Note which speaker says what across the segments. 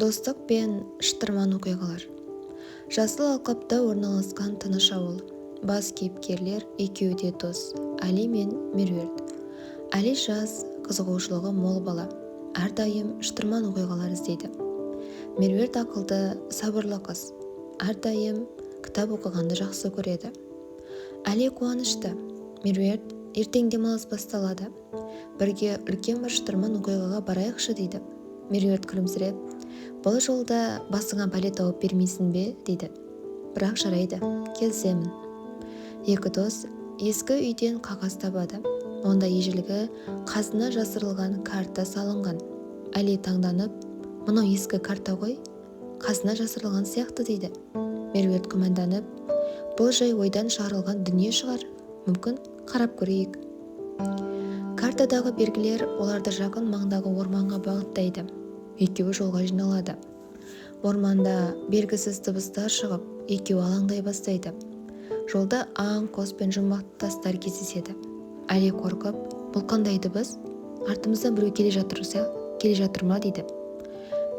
Speaker 1: Достық пен шытырман оқиғалар. Жасыл алқапта орналасқан тыныш ауыл. Бас кейіпкерлер екеуі де дос, Әли мен Меруерт. Әли жас, қызығушылығы мол бала. Әрдайым шытырман оқиғалар іздейді. Меруерт ақылды, сабырлы қыз. Әрдайым кітап оқығанды жақсы көреді. Әли қуанышты. Меруерт ертең демалыс басталады. Бірге үлкен бір шытырман оқиғаға барайықшы дейді. Меруерт күлімсіреп, бұл жолда басыңа бәле тауып бермейсің бе дейді. Бірақ жарайды, келісемін. Екі дос ескі үйден қағаз табады. Онда ежелгі қазына жасырылған карта салынған. Әли таңданып, мынау ескі карта ғой, қазына жасырылған сияқты дейді. Меруерт күмәнданып, бұл жай ойдан шығарылған дүние шығар, мүмкін қарап көрейік. Картадағы белгілер оларды жақын маңдағы орманға бағыттайды. Екеуі жолға жиналады. Орманда белгісіз дыбыстар шығып, екеуі алаңдай бастайды. Жолда аң, қос пен жұмбақ тастар кездеседі. Әли қорқып, бұл қандай дыбыс? Артымыздан біреу келе жатыр ма дейді.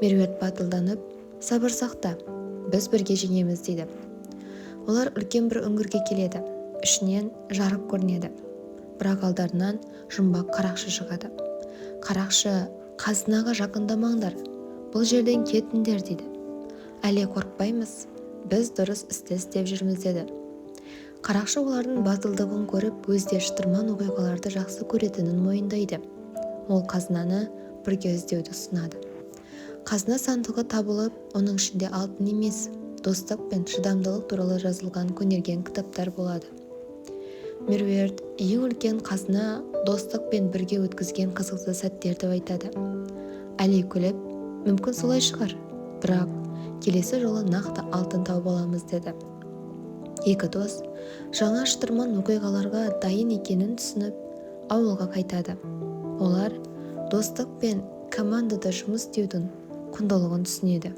Speaker 1: Меруерт батылданып, сабыр сақта, біз бірге жеңеміз дейді. Олар үлкен бір үңгірге келеді. Ішінен жарық көрінеді. Бірақ алдарынан жұмбақ қарақшы шығады. Қарақшы, қазынаға жақындамаңдар, бұл жерден кетіңдер дейді. Әли қорықпаймыз, біз дұрыс істі істеп жүрміз деді. Қарақшы олардың батылдығын көріп, өзде шытырман оқиғаларды жақсы көретінін мойындайды. Ол қазынаны бірге іздеуді ұсынады. Қазына сандығы табылып, оның ішінде алтын емес, достық пен шыдамдылық туралы жазылған көнерген кітаптар болады. Меруерт ең үлкен қазына достық пен бірге өткізген қызықты сәттерді айтады. Әли күліп, мүмкін солай шығар, бірақ келесі жолы нақты алтын тауып аламыз деді. Екі дос жаңа шытырман оқиғаларға дайын екенін түсініп, ауылға қайтады. Олар достық пен командада жұмыс істеудің құндылығын түсінеді.